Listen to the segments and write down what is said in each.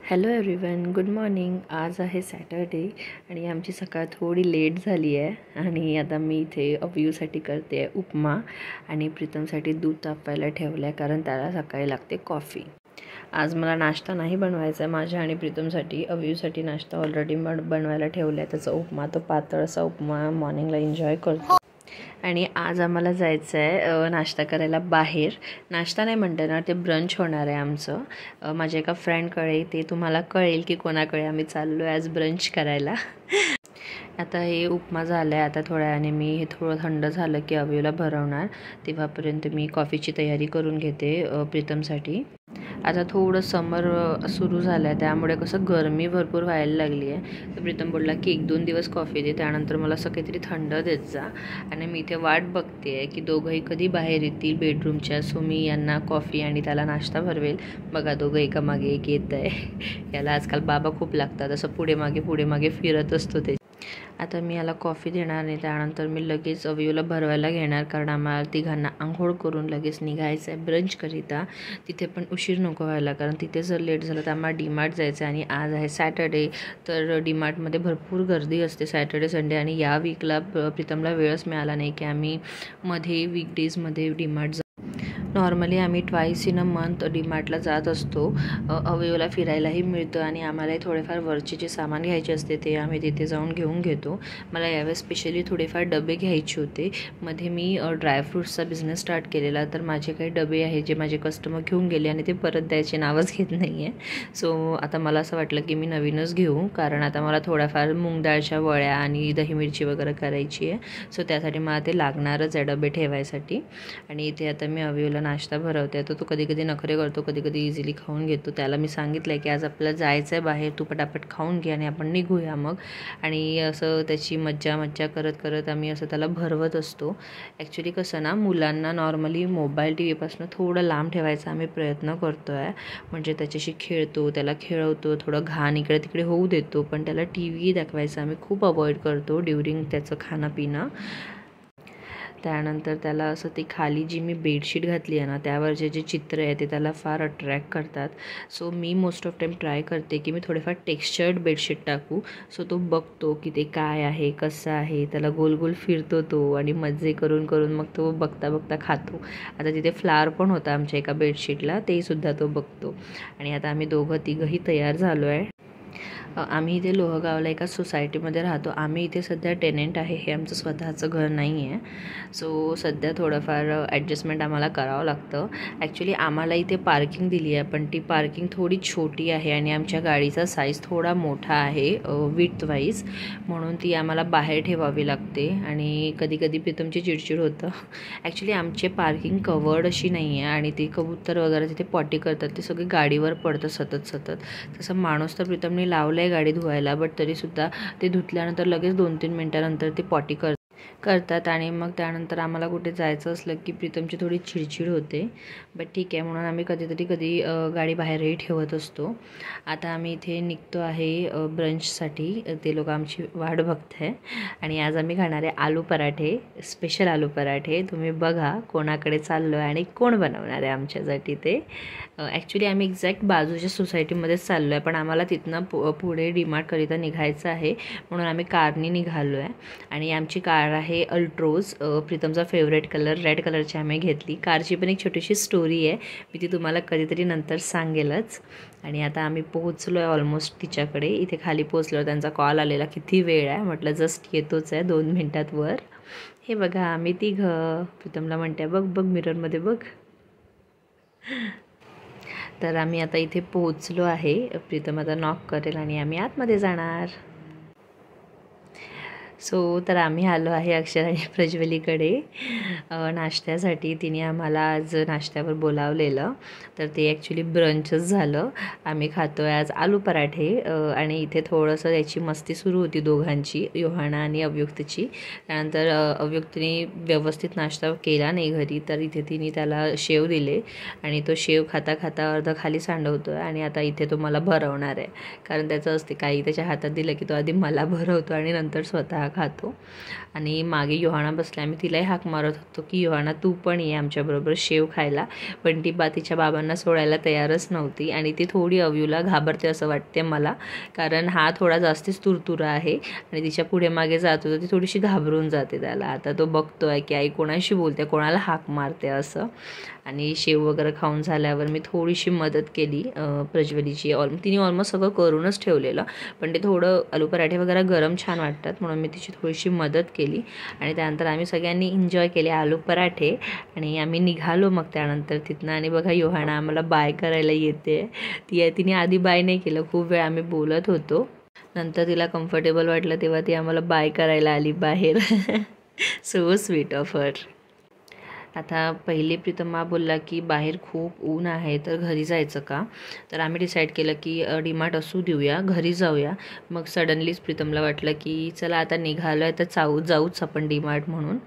Hello everyone, good morning. आज आहे Saturday आणि आमची सकाळ थोडी लेट झाली आहे आणि आता मी इथे अव्यूसाठी करते आहे उपमा आणि प्रीतमसाठी दूध तापवायला ठेवलं आहे कारण त्याला सकाळी लागते कॉफी. आज मला नाश्ता नाही बनवायचा आहे माझ्या आणि प्रीतमसाठी. अव्यूसाठी नाश्ता ऑलरेडी बनवायला ठेवला आहे. त्याचा उपमा, तो पातळ असा उपमा मॉर्निंगला एन्जॉय करतो. आणि आज आम्हाला जायचं आहे नाश्ता करायला बाहेर. नाश्ता नाही म्हणता येणार, ते ब्रंच होणार आहे आमचं. माझ्या एका फ्रेंडकडे, ते तुम्हाला कळेल की कोणाकडे आम्ही चाललो आहे आज ब्रंच करायला. आता हे उपमा झाला आहे. आता थोड्या वेळाने मी हे थोडं थंड झालं की अव्यूला भरवणार. तेव्हापर्यंत मी कॉफीची तयारी करून घेते प्रीतमसाठी. आता थोडं समर सुरू झालं आहे त्यामुळे कसं गरमी भरपूर व्हायला लागली आहे. तर प्रीतम बोलला की 1-2 दिवस कॉफी दे, त्यानंतर मला असं काहीतरी थंड देत जा. आणि मी इथे वाट बघते आहे की दोघंही कधी बाहेर येतील बेडरूमच्या. सो मी यांना कॉफी आणि त्याला नाश्ता भरवेल. बघा दोघं एकामागे एक येत आहे. याला आजकाल बाबा खूप लागतात, असं पुढे मागे फिरत असतो ते. आता मी याला कॉफी देणार नाही, त्यानंतर मी लगेच अव्यूला भरवायला घेणार कारण आम्हाला तिघांना आंघोळ करून लगेच निघायचं आहे ब्रंचकरिता. तिथे पण उशीर नको व्हायला कारण तिथे जर लेट झालं तर आम्हाला डीमार्ट जायचं आहे आणि आज आहे सॅटर्डे. तर डीमार्टमध्ये भरपूर गर्दी असते सॅटर्डे संडे आणि या वीकला प्रीतमला वेळच मिळाला नाही की आम्ही मध्ये वीकडेजमध्ये डीमार्ट नॉर्मली आम्ही ट्वाईस इन अ मंथ डीमार्टला जात असतो. अवयवला फिरायलाही मिळतं आणि आम्हालाही थोडेफार वरचे जे सामान घ्यायचे असते ते आम्ही तिथे जाऊन घेऊन घेतो. मला यावेळेस स्पेशली थोडेफार डबे घ्यायचे होते. मध्ये मी ड्रायफ्रूट्सचा बिझनेस स्टार्ट केलेला, तर माझे काही डबे आहे जे माझे कस्टमर घेऊन गेले आणि ते परत द्यायचे नावच घेत नाही आहे. सो आता मला असं वाटलं की मी नवीनच घेऊ कारण आता मला थोड्याफार मूग डाळच्या वड्या आणि दही मिरची वगैरे करायची आहे. सो त्यासाठी मला ते लागणारच आहे डबे ठेवायसाठी. आणि इथे आता मी अवयवला नाश्ता भरवते. तर तो कधी कधी नखरे करतो, कधी कधी इझिली खाऊन घेतो. त्याला मी सांगितलं आहे की आज आपल्याला जायचं आहे बाहेर, तू पटापट खाऊन घे आणि आपण निघूया मग. आणि असं त्याची मज्जा करत करत आम्ही असं त्याला भरवत असतो. ॲक्च्युली कसं ना, मुलांना नॉर्मली मोबाईल टी व्हीपासून थोडं लांब ठेवायचा आम्ही प्रयत्न करतो आहे. म्हणजे त्याच्याशी खेळतो, त्याला खेळवतो, थोडं घाण इकडे तिकडे होऊ देतो, पण त्याला टी व्ही दाखवायचं आम्ही खूप अवॉइड करतो ड्युरिंग त्याचं खाणं पिणं. त्यानंतर त्याला असं ती खाली जी मी बेडशीट घातली आहे ना त्यावरचे जे चित्र आहे ते त्याला फार अट्रॅक्ट करतात. So me most of time try करते की मी थोडेफार टेक्स्चर्ड बेडशीट टाकू. सो तो बघतो की ते काय आहे, कसं आहे, त्याला गोल गोल फिरतो तो आणि मजे करून करून मग तो बघता बघता खातो. आता तिथे फ्लावर पण होता आमच्या एका बेडशीटला, तेसुद्धा तो बघतो. आणि आता आम्ही तिघंही तयार झालो आहे. आम्ही इथे लोहगावला एका सोसायटीमध्ये राहतो. आम्ही इथे सध्या टेनेंट आहे, हे आमचं स्वतःचं घर नाही आहे. सो सध्या थोडंफार ॲडजस्टमेंट आम्हाला करावं लागतं. ॲक्च्युली आम्हाला इथे पार्किंग दिली आहे, पण ती पार्किंग थोडी छोटी आहे आणि आमच्या गाडीचा साईज थोडा मोठा आहे विड्थ वाईज, म्हणून ती आम्हाला बाहेर ठेवावी लागते. आणि कधी कधी प्रीतमची चिडचिड होतं. ॲक्च्युली आमचे पार्किंग कवर्ड अशी नाही आहे आणि ती कबूतर वगैरे तिथे पॉटी करतात, ते सगळे गाडीवर पडतं सतत. तसं माणूस तर प्रीतमने लावलं आहे गाडी धुवायला, बट तरीसुद्धा ते धुतल्यानंतर लगेच 2-3 मिनटानंतर ते पॉटी करतात आणि मग त्यानंतर आम्हाला कुठे जायचं असलं की प्रीतमची थोडी चिडचिड होते. बट ठीक आहे, म्हणून आम्ही कधी गाडी बाहेरही ठेवत असतो. आता आम्ही इथे निघतो आहे ब्रंचसाठी. ते लोक आमची वाट बघत आहे आणि आज आम्ही खाणार आहे आलू पराठे, स्पेशल आलू पराठे. तुम्ही बघा कोणाकडे चाललो आहे आणि कोण बनवणार आहे आमच्यासाठी ते. ॲक्च्युली आम्ही एक्झॅक्ट बाजूच्या सोसायटीमध्येच चाललो आहे, पण आम्हाला तिथनं पुढे डीमार्टकरिता निघायचं आहे म्हणून आम्ही कारने निघालो आहे. आणि आमची कार आहे अल्ट्रोज, प्रीतमचा फेवरेट कलर रेड कलरची आम्ही घेतली. कारची पण एक छोटीशी स्टोरी आहे, मी ती तुम्हाला कधीतरी नंतर सांगेलच. आणि आता आम्ही पोहोचलो आहे ऑलमोस्ट तिच्याकडे. इथे खाली पोहोचलो, त्यांचा कॉल आलेला किती वेळ आहे, म्हटलं जस्ट येतोच आहे 2 मिनटात वर. हे बघा आम्ही तिघं. प्रीतमला म्हणते बघ मिररमध्ये बघ. तर आम्ही आता इथे पोहोचलो आहे. प्रीतम आता नॉक करेल आणि आम्ही आतमध्ये जाणार. सो तर आम्ही आलो आहे अक्षर आणि प्रज्वलीकडे नाश्त्यासाठी. तिने आम्हाला आज नाश्त्यावर बोलावलेलं, तर ते ॲक्च्युली ब्रंचच झालं. आम्ही खातो आहे आज आलू पराठे आणि इथे थोडंसं याची मस्ती सुरू होती दोघांची, योहाना आणि अव्युक्तची. त्यानंतर अव्युक्तने व्यवस्थित नाश्ता केला नाही घरी, तर इथे तिने त्याला शेव दिले आणि तो शेव खाता खाता अर्ध खाली सांडवतो आहे. आणि आता इथे तो मला भरवणार आहे कारण त्याचं असते काही त्याच्या हातात दिलं की तो आधी मला भरवतो आणि नंतर स्वतः खातो. आणि मागे योहाना बसल्या, आम्ही तिलाही हाक मारत होतो की योहाना तू पण ये आमच्याबरोबर शेव खायला, पण ती तिच्या बाबांना सोडायला तयारच नव्हती. आणि ती थोडी अव्यूला घाबरते असं वाटते मला, कारण हा थोडा जास्तीच तुरतुरा आहे आणि तिच्या पुढे मागे जातो तर ती थोडीशी घाबरून जाते त्याला. आता तो बघतो आहे की आई कोणाशी बोलते, कोणाला हाक मारते असं. आणि शेव वगैरे खाऊन झाल्यावर मी थोडीशी मदत केली प्रज्वलीची. तिने ऑलमोस्ट सगळं करूनच ठेवलेलं, पण ते थोडं आलू पराठे वगैरे गरम छान वाटतात म्हणून मी तिची थोडीशी मदत केली. आणि त्यानंतर आम्ही सगळ्यांनी एन्जॉय केले आलू पराठे आणि आम्ही निघालो मग त्यानंतर तिथनं. आणि बघा योहाना आम्हाला बाय करायला येते. तिने आधी बाय नाही केलं, खूप वेळ आम्ही बोलत होतो. नंतर तिला कम्फर्टेबल वाटलं तेव्हा ती आम्हाला बाय करायला आली बाहेर. So sweet of her. आता पहिले प्रीतमा बोलला की बाहेर खूप ऊन आहे तर घरी जायचं का, तर आम्ही डिसाईड केलं की डीमार्ट असू देऊया, घरी जाऊया. मग सडनलीच प्रीतमला वाटलं की चला आता निघालो आहे तर जाऊच आपण डीमार्ट म्हणून.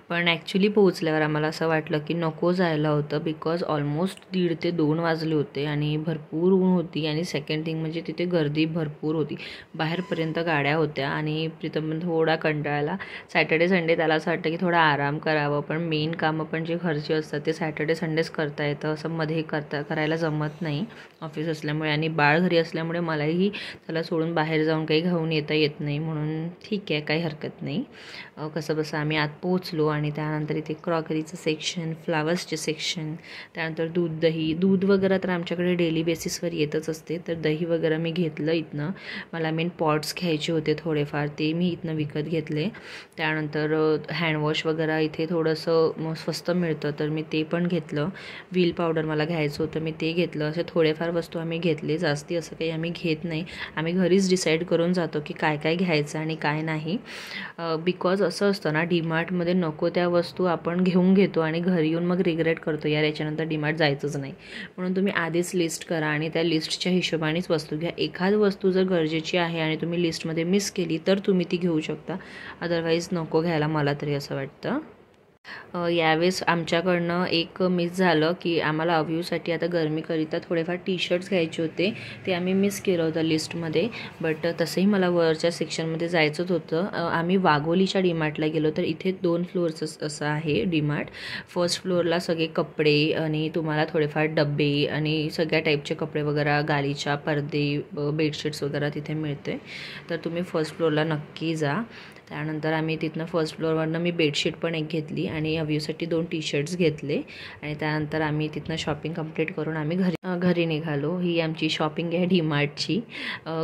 पण ॲक्च्युली पोहोचल्यावर आम्हाला असं वाटलं की नको जायला होतं, बिकॉज ऑलमोस्ट 1:30 ते 2 वाजले होते आणि भरपूर ऊन होती. आणि सेकंड थिंग म्हणजे तिथे गर्दी भरपूर होती, बाहेरपर्यंत गाड्या होत्या. आणि प्रीतम थोडा कंटाळला. सॅटर्डे संडे त्याला असं वाटतं की थोडा आराम करावं, पण मेन कामं पण जे घरचे असतात ते सॅटर्डे संडेच करता येतं, असं मध्ये करायला जमत नाही ऑफिस असल्यामुळे. आणि बाळ घरी असल्यामुळे मलाही त्याला सोडून बाहेर जाऊन काही घेऊन येता येत नाही, म्हणून ठीक आहे काही हरकत नाही. कसं बसं आम्ही आत पोहोचलो. आणि त्यानंतर इथे क्रॉकरीचं सेक्शन, फ्लावर्सचे सेक्शन, त्यानंतर दूध वगैरे तर आमच्याकडे डेली बेसिसवर येतच असते, तर दही वगैरे मी घेतलं इथनं. मला मेन पॉट्स घ्यायचे होते थोडेफार, ते मी इथनं विकत घेतले. त्यानंतर हँडवॉश वगैरे इथे थोडंसं स्वस्त मिळतं तर मी ते पण घेतलं. व्हील पावडर मला घ्यायचं होतं, मी ते घेतलं. असे थोडेफार वस्तू आम्ही घेतले, जास्ती असं काही आम्ही घेत नाही. आम्ही घरीच डिसाईड करून जातो की काय काय घ्यायचं आणि काय नाही. बिकॉज असं असतं ना, डीमार्टमध्ये नको त्या वस्तू आपण घेऊन घेतो आणि घरी येऊन मग रिग्रेट करतो, यार याच्यानंतर डीमार्ट जायचंच नाही. म्हणून तुम्ही आधीच लिस्ट करा आणि त्या लिस्टच्या हिशोबानेच वस्तू घ्या. एखाद वस्तू जर गरजेची आहे आणि तुम्ही लिस्टमध्ये मिस केली तर तुम्ही ती घेऊ शकता, अदरवाईज नको घ्यायला, मला तरी असं वाटतं. यावेळेस आमच्याकडनं एक मिस झालं की आम्हाला अव्यूसाठी आता गरमीकरिता थोडेफार टी-शर्ट्स घ्यायचे होते, ते आम्ही मिस केलं होतं लिस्टमध्ये. बट तसंही मला वरच्या सेक्शनमध्ये जायचंच होतं. आम्ही वाघोलीच्या डीमार्टला गेलो, तर इथे 2 फ्लोअर्स असं आहे डीमार्ट. फर्स्ट फ्लोअरला सगळे कपडे आणि तुम्हाला थोडेफार डबे आणि सगळ्या टाईपचे कपडे वगैरे, गालीच्या पडदे, बेडशीट्स वगैरे तिथे मिळते, तर तुम्ही फर्स्ट फ्लोअरला नक्की जा. त्यानंतर आम्ही तिथनं फर्स्ट फ्लोअरवरनं मी बेडशीट पण एक घेतली आणि अव्यूसाठी 2 टी-शर्ट्स घेतले. आणि त्यानंतर आम्ही तिथनं शॉपिंग कंप्लीट करून आम्ही घरी निघालो. ही आमची शॉपिंग आहे डीमार्टची.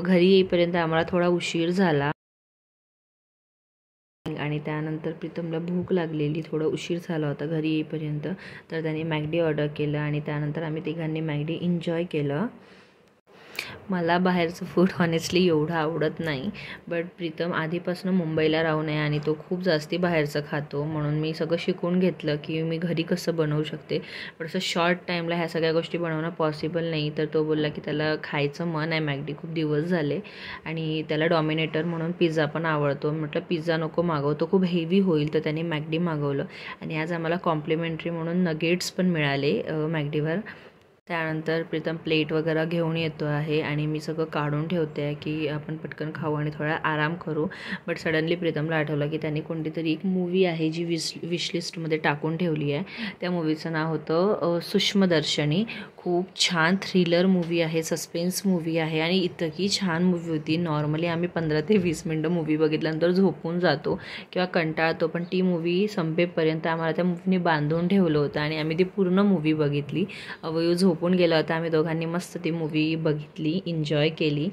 घरी येईपर्यंत आम्हाला थोडा उशीर झाला आणि त्यानंतर प्रीतमला भूक लागलेली, थोडा उशीर झाला होता घरी येईपर्यंत, तर त्याने मॅगडी ऑर्डर केलं आणि त्यानंतर आम्ही तिघांनी मॅगडी एन्जॉय केलं. मला बाहेरचं फूड हॉनेस्टली एवढं आवडत नाही, बट प्रीतम आधीपासून मुंबईला राहून आहे आणि तो खूप जास्ती बाहेरचं खातो, म्हणून मी सगळं शिकून घेतलं की मी घरी कसं बनवू शकते. पण असं शॉर्ट टाईमला ह्या सगळ्या गोष्टी बनवणं पॉसिबल नाही. तर तो बोलला की त्याला खायचं मन आहे मॅगडी, खूप दिवस झाले, आणि त्याला डॉमिनेटर म्हणून पिझ्झा पण आवडतो. म्हटलं पिझ्झा नको मागव, तो खूप हेवी होईल, तर त्याने मॅगडी मागवलं. आणि आज आम्हाला कॉम्प्लिमेंटरी म्हणून नगेट्स पण मिळाले मॅगडीवर. त्यानंतर प्रीतम प्लेट वगैरे घेऊन येतो आहे आणि मी सगळं काढून ठेवते आहे की आपण पटकन खाऊ आणि थोडा आराम करू. बट सडनली प्रीतमला आठवलं की त्याने कोणती तरी एक मूवी आहे जी विशलिस्टमध्ये टाकून ठेवली आहे. त्या मूवीचं नाव होतं सूक्ष्मदर्शनी. खूप छान थ्रिलर मूवी आहे, सस्पेन्स मूवी आहे आणि इतकी छान मूवी होती. नॉर्मली आम्ही 15 ते 20 मिनटं मूवी बघितल्यानंतर झोपून जातो किंवा कंटाळतो, पण ती मूवी संपेपर्यंत आम्हाला त्या मूवीने बांधून ठेवलं होतं आणि आम्ही ती पूर्ण मूवी बघितली. अवयव झोपून गेला होता, आम्ही दोघांनी मस्त ती मूवी बघितली, एन्जॉय केली.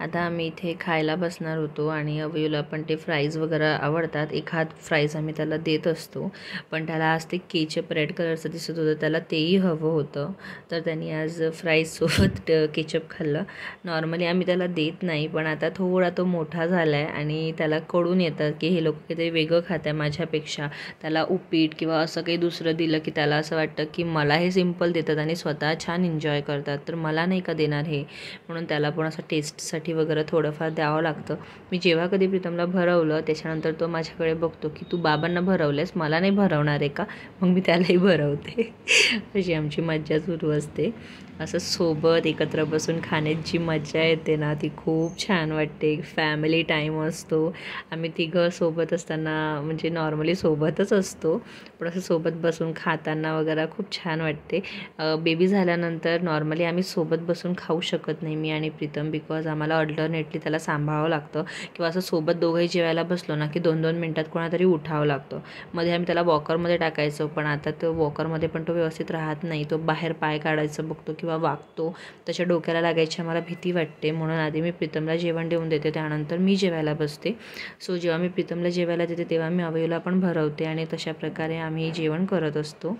आता आम्ही इथे खायला बसणार होतो आणि अवयूला पण ते फ्राईज वगैरे आवडतात. एखाद फ्राईज आम्ही त्याला देत असतो, पण त्याला आज ते केचप रेड कलरचं दिसत होतं, त्याला तेही हवं होतं, तर त्यांनी आज फ्राईजसोबत केचप खाल्लं. नॉर्मली आम्ही त्याला देत नाही, पण आता थोडा तो मोठा झाला आहे आणि त्याला कळून येतं की हे लोक काहीतरी वेगळं खात आहे माझ्यापेक्षा. त्याला उपीट किंवा असं काही दुसरं दिलं की त्याला असं वाटतं की मला हे सिम्पल देतात आणि स्वतः छान एन्जॉय करतात, तर मला नाही का देणार हे, म्हणून त्याला पण असं टेस्टसाठी वगैरे थोडंफार द्यावं लागतं. मी जेव्हा कधी प्रीतमला भरवलं त्याच्यानंतर तो माझ्याकडे बघतो की तू बाबांना भरवलेस, मला नाही भरवणार आहे का, मग मी त्यालाही भरवते. अशी आमची मज्जा सुरू असते. असं सोबत एकत्र बसून खाण्याची जी मजा येते ना ती खूप छान वाटते. फॅमिली टाईम असतो. आम्ही तिघं सोबत असताना म्हणजे नॉर्मली सोबतच असतो, पण असं सोबत बसून खाताना वगैरे खूप छान वाटते. बेबी झाल्यानंतर नॉर्मली आम्ही सोबत बसून खाऊ शकत नाही, मी आणि प्रीतम, बिकॉज आम्हाला अल्टरनेटली त्याला सांभाळावं लागतं किंवा असं सोबत दोघंही जेवायला बसलो ना की 2-2 मिनटात कोणातरी उठावं लागतं. मध्ये आम्ही त्याला वॉकरमध्ये टाकायचो, पण आता तो वॉकरमध्ये पण तो व्यवस्थित राहत नाही. तो बाहेर पाय काढायचं बघतो किंवा वागतो, त्याच्या डोक्याला लागायची आम्हाला भीती वाटते. म्हणून आधी मी प्रीतमला जेवण देऊन देते, त्यानंतर मी जेवायला बसते. सो जेव्हा मी प्रीतमला जेवायला देते तेव्हा मी अवयूला पण भरवते आणि तशा प्रकारे आम्ही जेवण करत असतो.